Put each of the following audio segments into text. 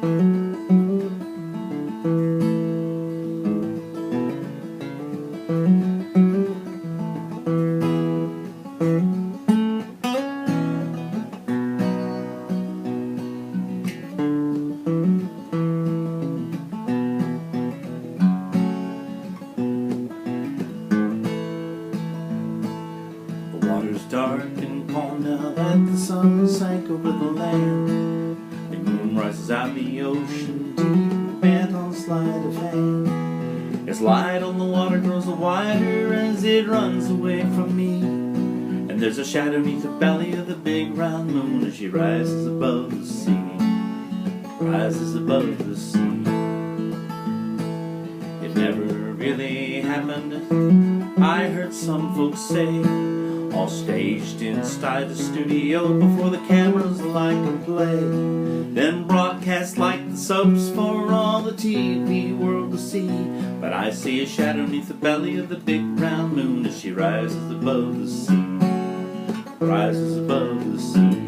The water's dark and calm now that the sun sank over the land. The moon rises out of the ocean deep, bent on sleight of hand. Its light on the water grows wider as it runs away from me. And there's a shadow beneath the belly of the big round moon as she rises above the sea. Rises above the sea. It never really happened, I heard some folks say, all staged inside the studio before the cameras like a play, then broadcast like the soaps for all the TV world to see. But I see a shadow beneath the belly of the big round moon as she rises above the sea. Rises above the sea.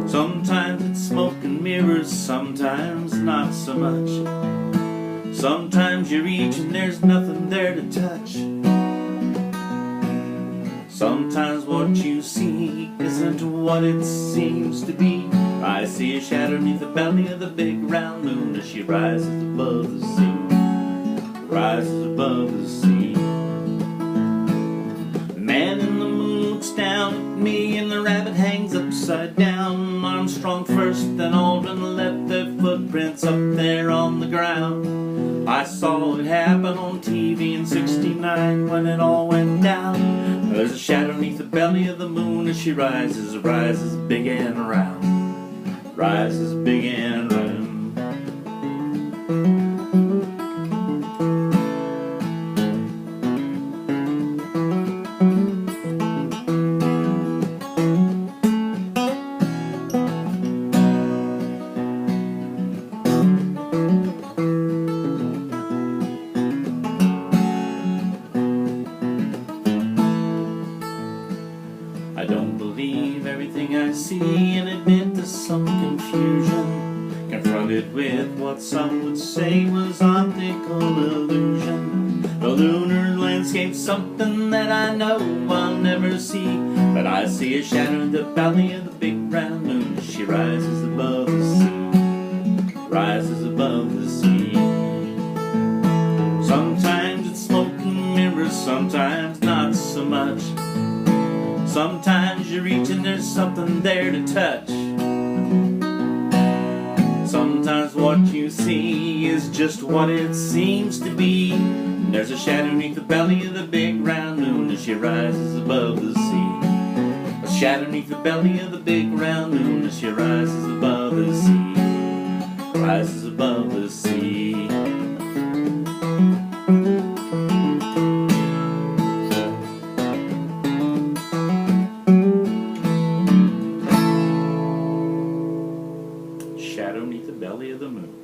Sometimes it's smoke and mirrors, sometimes not so much. Sometimes you reach and there's nothing there to touch. Sometimes what you see isn't what it seems to be. I see a shadow beneath the belly of the big round moon as she rises above the sea. Rises above the sea. The man in the moon looks down at me and the rabbit hangs upside down. Armstrong first, then Aldrin left their footprints up there on the ground. I saw it happen on TV in '69 when it all went down. There's a shadow beneath the belly of the moon as she rises, rises big and round. Rises big and round. I don't believe everything I see and admit to some confusion, confronted with what some would say was optical illusion. The lunar landscape's something that I know I'll never see, but I see a shadow in the belly of the big round moon as she rises above the sea. Rises above the sea. Sometimes it's smoke and mirrors, sometimes not so much. Sometimes you reach and there's something there to touch. Sometimes what you see is just what it seems to be. And there's a shadow beneath the belly of the big round moon as she rises above the sea. A shadow beneath the belly of the big round moon as she rises above the sea. Rises above the sea. Shadow beneath the belly of the moon.